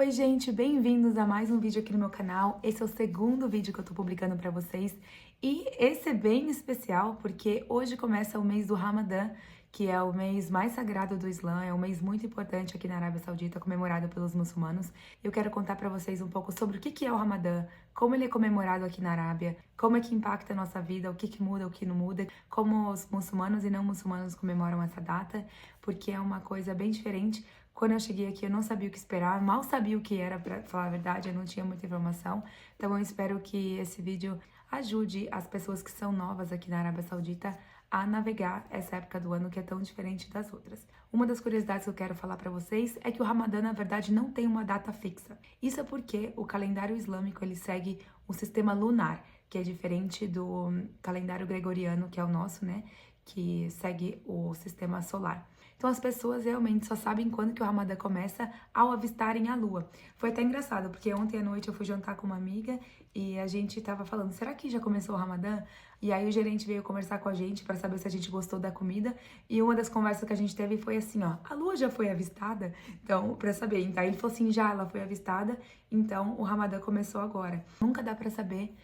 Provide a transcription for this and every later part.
Oi, gente, bem-vindos a mais um vídeo aqui no meu canal. Esse é o segundo vídeo que eu tô publicando pra vocês e esse é bem especial porque hoje começa o mês do Ramadã, que é o mês mais sagrado do Islã, é um mês muito importante aqui na Arábia Saudita, comemorado pelos muçulmanos. Eu quero contar pra vocês um pouco sobre o que é o Ramadã, como ele é comemorado aqui na Arábia, como é que impacta a nossa vida, o que muda, o que não muda, como os muçulmanos e não muçulmanos comemoram essa data, porque é uma coisa bem diferente. Quando eu cheguei aqui, eu não sabia o que esperar, mal sabia o que era, pra falar a verdade, eu não tinha muita informação. Então, eu espero que esse vídeo ajude as pessoas que são novas aqui na Arábia Saudita a navegar essa época do ano que é tão diferente das outras. Uma das curiosidades que eu quero falar pra vocês é que o Ramadã, na verdade, não tem uma data fixa. Isso é porque o calendário islâmico, ele segue o sistema lunar, que é diferente do calendário gregoriano, que é o nosso, né? Que segue o sistema solar. Então as pessoas realmente só sabem quando que o Ramadã começa ao avistarem a lua. Foi até engraçado, porque ontem à noite eu fui jantar com uma amiga e a gente tava falando, será que já começou o Ramadã? E aí o gerente veio conversar com a gente para saber se a gente gostou da comida, e uma das conversas que a gente teve foi assim, ó, a lua já foi avistada? Então, para saber. Então ele falou assim, já, ela foi avistada, então o Ramadã começou agora. Nunca dá para saber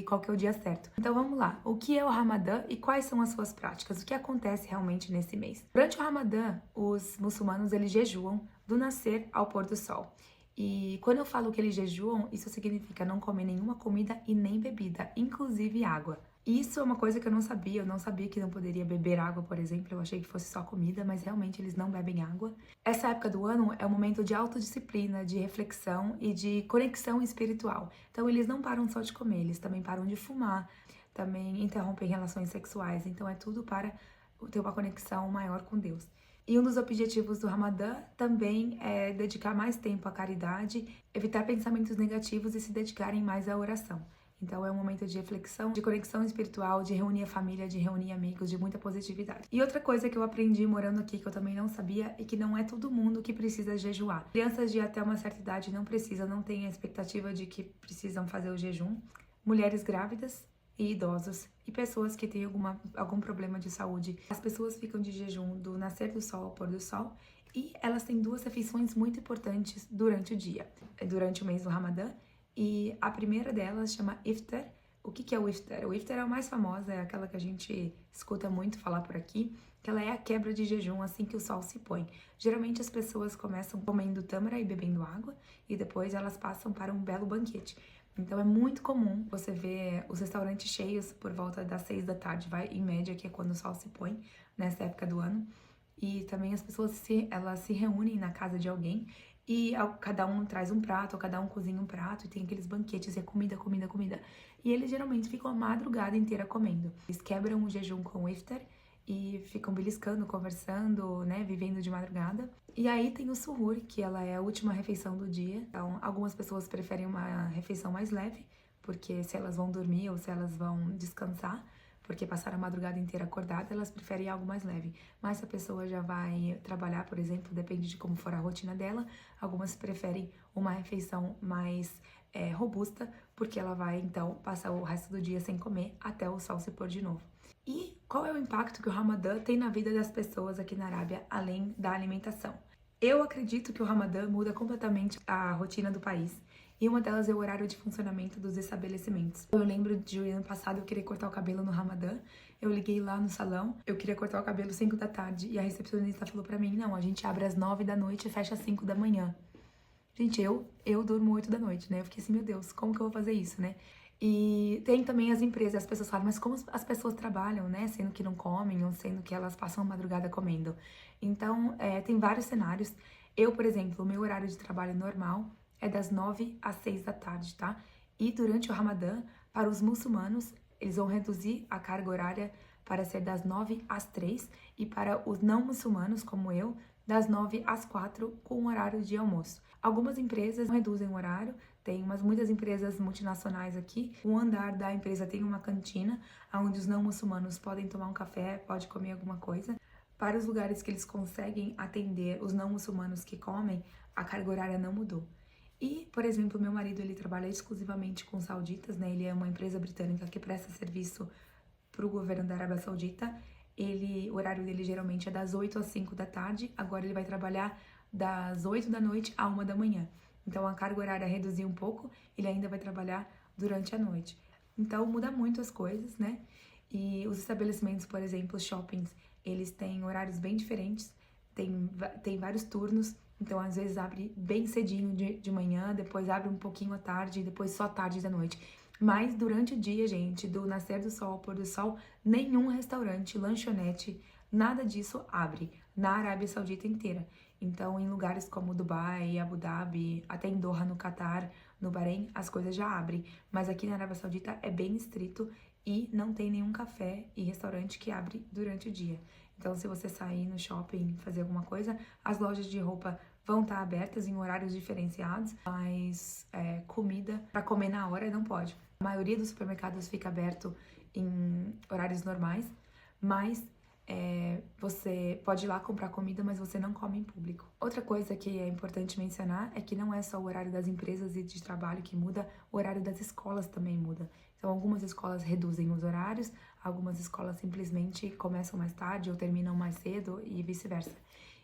qual que é o dia certo. Então vamos lá, o que é o Ramadã e quais são as suas práticas? O que acontece realmente nesse mês? Durante o Ramadã, os muçulmanos eles jejuam do nascer ao pôr do sol. E quando eu falo que eles jejuam, isso significa não comer nenhuma comida e nem bebida, inclusive água. Isso é uma coisa que eu não sabia que não poderia beber água, por exemplo, eu achei que fosse só comida, mas realmente eles não bebem água. Essa época do ano é um momento de autodisciplina, de reflexão e de conexão espiritual. Então eles não param só de comer, eles também param de fumar, também interrompem relações sexuais, então é tudo para ter uma conexão maior com Deus. E um dos objetivos do Ramadã também é dedicar mais tempo à caridade, evitar pensamentos negativos e se dedicarem mais à oração. Então é um momento de reflexão, de conexão espiritual, de reunir a família, de reunir amigos, de muita positividade. E outra coisa que eu aprendi morando aqui, que eu também não sabia, é que não é todo mundo que precisa jejuar. Crianças de até uma certa idade não precisam, não têm a expectativa de que precisam fazer o jejum. Mulheres grávidas e idosos e pessoas que têm algum problema de saúde. As pessoas ficam de jejum do nascer do sol ao pôr do sol e elas têm duas refeições muito importantes durante o dia, durante o mês do Ramadã. E a primeira delas chama Iftar. O que é o Iftar? O Iftar é a mais famosa, é aquela que a gente escuta muito falar por aqui, que ela é a quebra de jejum assim que o sol se põe. Geralmente as pessoas começam comendo tâmara e bebendo água e depois elas passam para um belo banquete. Então é muito comum você ver os restaurantes cheios por volta das 6 da tarde, vai em média, que é quando o sol se põe nessa época do ano. E também as pessoas elas se reúnem na casa de alguém e cada um traz um prato, ou cada um cozinha um prato, e tem aqueles banquetes, é comida, comida, comida. E eles geralmente ficam a madrugada inteira comendo. Eles quebram o jejum com o iftar e ficam beliscando, conversando, né, vivendo de madrugada. E aí tem o suhur, que ela é a última refeição do dia. Então, algumas pessoas preferem uma refeição mais leve, porque se elas vão dormir ou se elas vão descansar, porque passaram a madrugada inteira acordada, elas preferem algo mais leve. Mas se a pessoa já vai trabalhar, por exemplo, depende de como for a rotina dela, algumas preferem uma refeição mais robusta, porque ela vai, então, passar o resto do dia sem comer até o sol se pôr de novo. E qual é o impacto que o Ramadã tem na vida das pessoas aqui na Arábia, além da alimentação? Eu acredito que o Ramadã muda completamente a rotina do país. E uma delas é o horário de funcionamento dos estabelecimentos. Eu lembro de ano passado eu querer cortar o cabelo no Ramadã. Eu liguei lá no salão, eu queria cortar o cabelo 5 da tarde. E a recepcionista falou pra mim, não, a gente abre às 9 da noite e fecha às 5 da manhã. Gente, eu durmo 8 da noite, né? Eu fiquei assim, meu Deus, como que eu vou fazer isso, né? E tem também as empresas, as pessoas falam, mas como as pessoas trabalham, né? Sendo que não comem, ou sendo que elas passam a madrugada comendo. Então, tem vários cenários. Eu, por exemplo, o meu horário de trabalho normal é das 9 às 6 da tarde, tá? E durante o Ramadã, para os muçulmanos, eles vão reduzir a carga horária para ser das 9 às 3 e para os não muçulmanos, como eu, das 9 às 4 com horário de almoço. Algumas empresas reduzem o horário, tem muitas empresas multinacionais aqui. O andar da empresa tem uma cantina, onde os não muçulmanos podem tomar um café, pode comer alguma coisa. Para os lugares que eles conseguem atender os não muçulmanos que comem, a carga horária não mudou. E, por exemplo, meu marido, ele trabalha exclusivamente com sauditas, né? Ele é uma empresa britânica que presta serviço para o governo da Arábia Saudita. O horário dele geralmente é das 8 às 5 da tarde, agora ele vai trabalhar das 8 da noite à 1 da manhã. Então a carga horária reduziu um pouco, ele ainda vai trabalhar durante a noite. Então muda muito as coisas, né? E os estabelecimentos, por exemplo, shoppings, eles têm horários bem diferentes, tem vários turnos, então às vezes abre bem cedinho de manhã, depois abre um pouquinho à tarde, depois só tarde da noite. Mas durante o dia, gente, do nascer do sol ao pôr do sol, nenhum restaurante, lanchonete, nada disso abre na Arábia Saudita inteira. Então, em lugares como Dubai, Abu Dhabi, até em Doha, no Catar, no Bahrein, as coisas já abrem. Mas aqui na Arábia Saudita é bem estrito e não tem nenhum café e restaurante que abre durante o dia. Então, se você sair no shopping fazer alguma coisa, as lojas de roupa vão estar abertas em horários diferenciados, mas comida para comer na hora não pode. A maioria dos supermercados fica aberto em horários normais, mas você pode ir lá comprar comida, mas você não come em público. Outra coisa que é importante mencionar é que não é só o horário das empresas e de trabalho que muda, o horário das escolas também muda. Então, algumas escolas reduzem os horários, algumas escolas simplesmente começam mais tarde ou terminam mais cedo e vice-versa.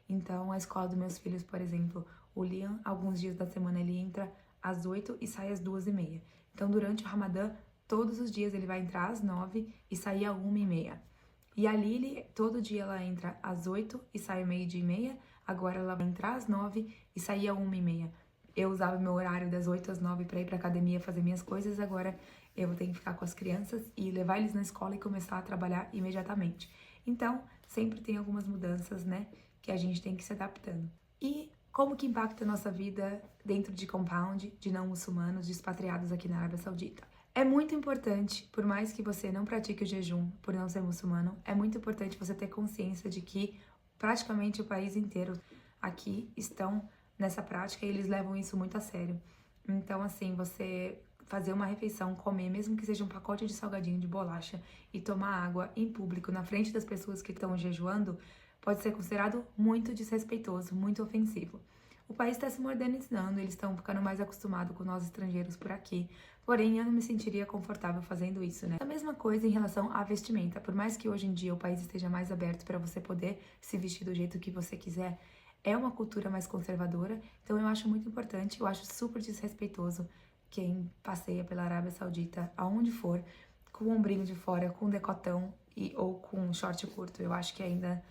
Então, a escola dos meus filhos, por exemplo, o Liam, alguns dias da semana ele entra às 8 e sai às 2h30. Então, durante o Ramadã, todos os dias ele vai entrar às 9 e sair às 1h30. E a Lily, todo dia ela entra às 8 e sai às 12h30. Agora ela vai entrar às 9 e sair às 1h30. Eu usava meu horário das 8 às 9 para ir pra academia fazer minhas coisas, agora eu vou ter que ficar com as crianças e levar eles na escola e começar a trabalhar imediatamente. Então, sempre tem algumas mudanças, né, que a gente tem que ir se adaptando. E como que impacta a nossa vida dentro de compound, de não muçulmanos, de expatriados aqui na Arábia Saudita? É muito importante, por mais que você não pratique o jejum por não ser muçulmano, é muito importante você ter consciência de que praticamente o país inteiro aqui estão nessa prática e eles levam isso muito a sério. Então, assim, você fazer uma refeição, comer, mesmo que seja um pacote de salgadinho de bolacha e tomar água em público, na frente das pessoas que estão jejuando, pode ser considerado muito desrespeitoso, muito ofensivo. O país está se modernizando, eles estão ficando mais acostumados com nós estrangeiros por aqui, porém eu não me sentiria confortável fazendo isso, né? A mesma coisa em relação à vestimenta, por mais que hoje em dia o país esteja mais aberto para você poder se vestir do jeito que você quiser, é uma cultura mais conservadora, então eu acho muito importante, eu acho super desrespeitoso quem passeia pela Arábia Saudita, aonde for, com o ombrinho de fora, com decotão ou com short curto. Eu acho que ainda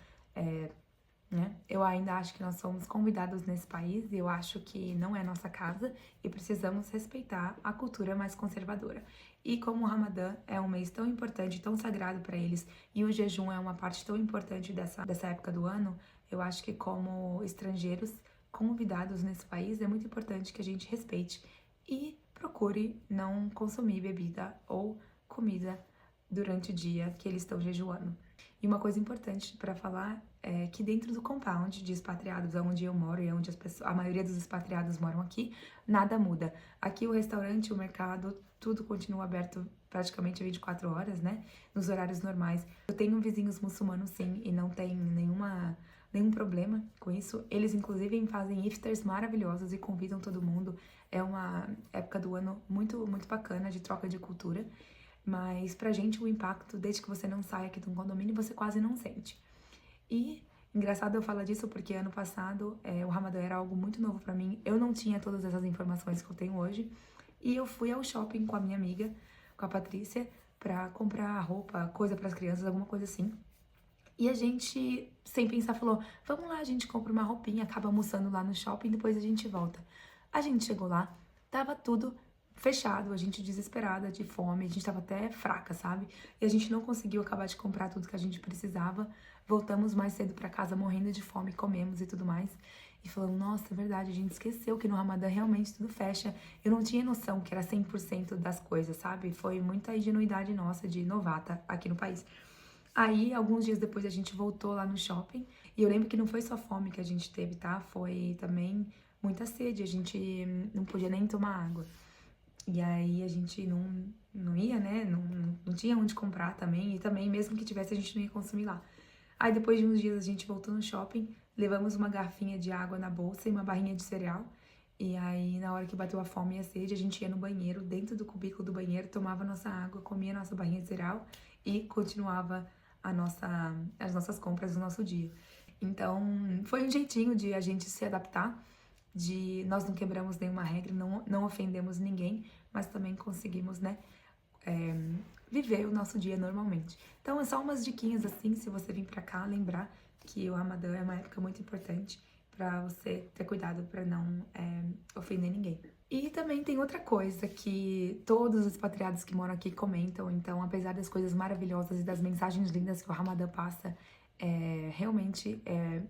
né? Eu ainda acho que nós somos convidados nesse país e eu acho que não é nossa casa e precisamos respeitar a cultura mais conservadora. E como o Ramadã é um mês tão importante, tão sagrado para eles e o jejum é uma parte tão importante dessa época do ano, eu acho que como estrangeiros convidados nesse país é muito importante que a gente respeite e procure não consumir bebida ou comida durante o dia que eles estão jejuando. E uma coisa importante para falar é que dentro do compound de expatriados, onde eu moro e onde a maioria dos expatriados moram aqui, nada muda. Aqui o restaurante, o mercado, tudo continua aberto praticamente 24 horas, né? Nos horários normais. Eu tenho vizinhos muçulmanos, sim, e não tem nenhum problema com isso. Eles, inclusive, fazem iftars maravilhosos e convidam todo mundo. É uma época do ano muito, muito bacana de troca de cultura. Mas pra gente o impacto, desde que você não sai aqui de um condomínio, você quase não sente. E engraçado eu falar disso porque ano passado o Ramadã era algo muito novo pra mim. Eu não tinha todas essas informações que eu tenho hoje. E eu fui ao shopping com a minha amiga, com a Patrícia, pra comprar roupa, coisa pras crianças, alguma coisa assim. E a gente, sem pensar, falou, vamos lá, a gente compra uma roupinha, acaba almoçando lá no shopping, depois a gente volta. A gente chegou lá, tava tudo fechado, a gente desesperada, de fome, a gente tava até fraca, sabe? E a gente não conseguiu acabar de comprar tudo que a gente precisava. Voltamos mais cedo pra casa morrendo de fome, comemos e tudo mais. E falamos, nossa, é verdade, a gente esqueceu que no Ramadã realmente tudo fecha. Eu não tinha noção que era 100% das coisas, sabe? Foi muita ingenuidade nossa de novata aqui no país. Aí, alguns dias depois, a gente voltou lá no shopping. E eu lembro que não foi só fome que a gente teve, tá? Foi também muita sede. A gente não podia nem tomar água. E aí a gente não ia, né? Não tinha onde comprar também. E também, mesmo que tivesse, a gente não ia consumir lá. Aí depois de uns dias a gente voltou no shopping, levamos uma garrafinha de água na bolsa e uma barrinha de cereal. E aí, na hora que bateu a fome e a sede, a gente ia no banheiro, dentro do cubículo do banheiro, tomava nossa água, comia nossa barrinha de cereal e continuava as nossas compras do nosso dia. Então, foi um jeitinho de a gente se adaptar nós não quebramos nenhuma regra, não ofendemos ninguém, mas também conseguimos, né, viver o nosso dia normalmente. Então, é só umas diquinhas assim, se você vir pra cá, lembrar que o Ramadã é uma época muito importante pra você ter cuidado pra não ofender ninguém. E também tem outra coisa que todos os expatriados que moram aqui comentam, então, apesar das coisas maravilhosas e das mensagens lindas que o Ramadã passa, realmente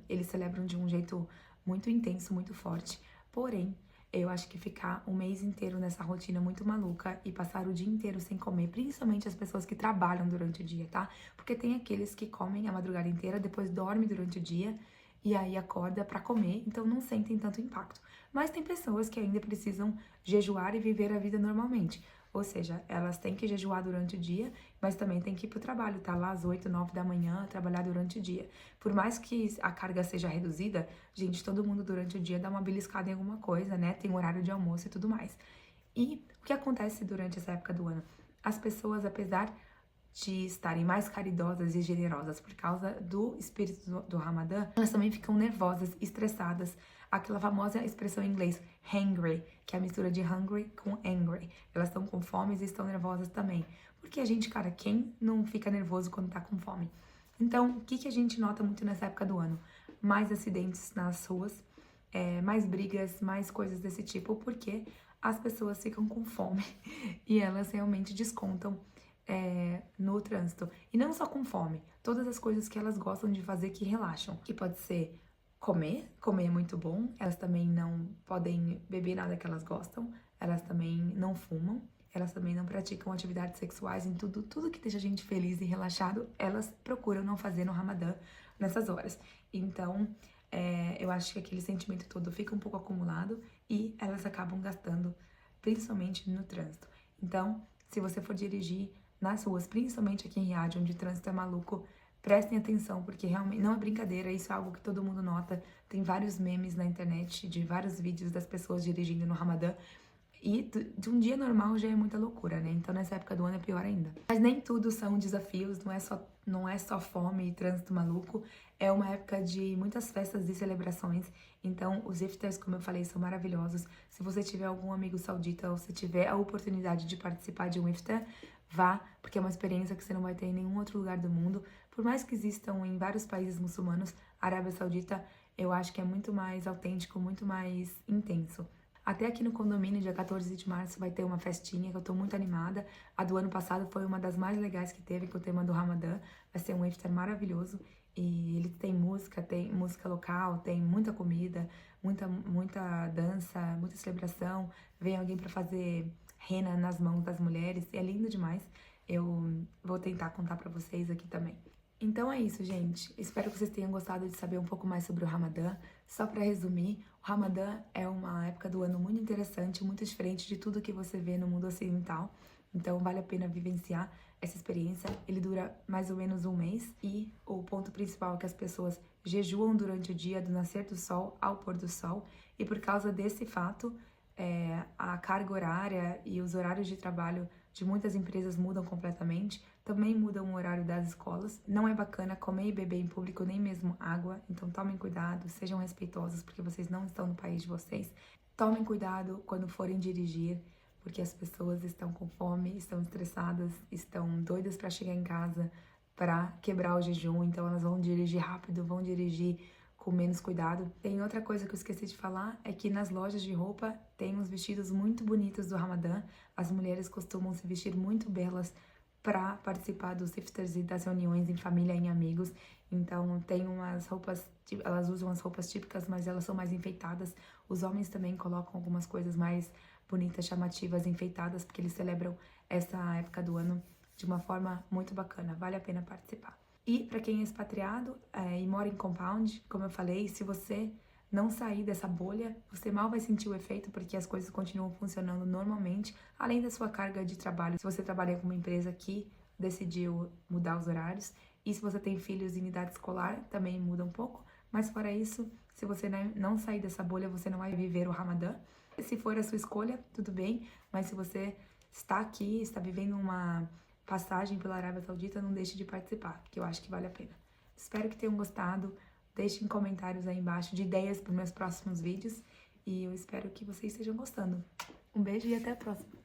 eles celebram de um jeito muito intenso, muito forte. Porém, eu acho que ficar um mês inteiro nessa rotina muito maluca e passar o dia inteiro sem comer, principalmente as pessoas que trabalham durante o dia, tá? Porque tem aqueles que comem a madrugada inteira, depois dormem durante o dia e aí acorda pra comer, então não sentem tanto impacto. Mas tem pessoas que ainda precisam jejuar e viver a vida normalmente. Ou seja, elas têm que jejuar durante o dia, mas também têm que ir pro trabalho, tá lá às 8, 9 da manhã, trabalhar durante o dia. Por mais que a carga seja reduzida, gente, todo mundo durante o dia dá uma beliscada em alguma coisa, né? Tem horário de almoço e tudo mais. E o que acontece durante essa época do ano? As pessoas, apesar de estarem mais caridosas e generosas por causa do espírito do Ramadã, elas também ficam nervosas, estressadas. Aquela famosa expressão em inglês, hangry, que é a mistura de hungry com angry. Elas estão com fome e estão nervosas também. Porque a gente, cara, quem não fica nervoso quando tá com fome? Então, o que a gente nota muito nessa época do ano? Mais acidentes nas ruas, mais brigas, mais coisas desse tipo, porque as pessoas ficam com fome e elas realmente descontam no trânsito. E não só com fome, todas as coisas que elas gostam de fazer que relaxam, que pode ser comer é muito bom, elas também não podem beber nada que elas gostam, elas também não fumam, elas também não praticam atividades sexuais, em tudo que deixa a gente feliz e relaxado, elas procuram não fazer no Ramadã nessas horas. Então, eu acho que aquele sentimento todo fica um pouco acumulado e elas acabam gastando, principalmente no trânsito. Então, se você for dirigir nas ruas, principalmente aqui em Riad, onde o trânsito é maluco, prestem atenção, porque realmente não é brincadeira, isso é algo que todo mundo nota. Tem vários memes na internet de vários vídeos das pessoas dirigindo no Ramadã. E de um dia normal já é muita loucura, né? Então nessa época do ano é pior ainda. Mas nem tudo são desafios, não é só fome e trânsito maluco. É uma época de muitas festas e celebrações. Então os iftars, como eu falei, são maravilhosos. Se você tiver algum amigo saudita ou se tiver a oportunidade de participar de um iftar, vá, porque é uma experiência que você não vai ter em nenhum outro lugar do mundo. Por mais que existam em vários países muçulmanos, a Arábia Saudita eu acho que é muito mais autêntico, muito mais intenso. Até aqui no condomínio, dia 14 de março, vai ter uma festinha que eu tô muito animada. A do ano passado foi uma das mais legais que teve, com o tema do Ramadã. Vai ser um iftar maravilhoso. E ele tem música local, tem muita comida, muita dança, muita celebração. Vem alguém pra fazer rena nas mãos das mulheres. E é lindo demais. Eu vou tentar contar pra vocês aqui também. Então é isso, gente. Espero que vocês tenham gostado de saber um pouco mais sobre o Ramadã. Só para resumir, o Ramadã é uma época do ano muito interessante, muito diferente de tudo que você vê no mundo ocidental. Então vale a pena vivenciar essa experiência. Ele dura mais ou menos um mês e o ponto principal é que as pessoas jejuam durante o dia do nascer do sol ao pôr do sol. E por causa desse fato, a carga horária e os horários de trabalho de muitas empresas mudam completamente, também mudam o horário das escolas. Não é bacana comer e beber em público, nem mesmo água, então tomem cuidado, sejam respeitosos, porque vocês não estão no país de vocês. Tomem cuidado quando forem dirigir, porque as pessoas estão com fome, estão estressadas, estão doidas para chegar em casa, para quebrar o jejum, então elas vão dirigir rápido, vão dirigir com menos cuidado. Tem outra coisa que eu esqueci de falar, é que nas lojas de roupa tem uns vestidos muito bonitos do Ramadã. As mulheres costumam se vestir muito belas para participar dos iftars e das reuniões em família e em amigos. Então tem umas roupas, elas usam as roupas típicas, mas elas são mais enfeitadas. Os homens também colocam algumas coisas mais bonitas, chamativas, enfeitadas, porque eles celebram essa época do ano de uma forma muito bacana. Vale a pena participar. E para quem é expatriado e mora em compound, como eu falei, se você não sair dessa bolha, você mal vai sentir o efeito, porque as coisas continuam funcionando normalmente, além da sua carga de trabalho. Se você trabalha com uma empresa que decidiu mudar os horários, e se você tem filhos em idade escolar, também muda um pouco. Mas fora isso, se você não sair dessa bolha, você não vai viver o Ramadã. Se for a sua escolha, tudo bem, mas se você está aqui, está vivendo uma passagem pela Arábia Saudita, não deixe de participar, que eu acho que vale a pena. Espero que tenham gostado. Deixem comentários aí embaixo de ideias para os meus próximos vídeos e eu espero que vocês estejam gostando. Um beijo e até a próxima!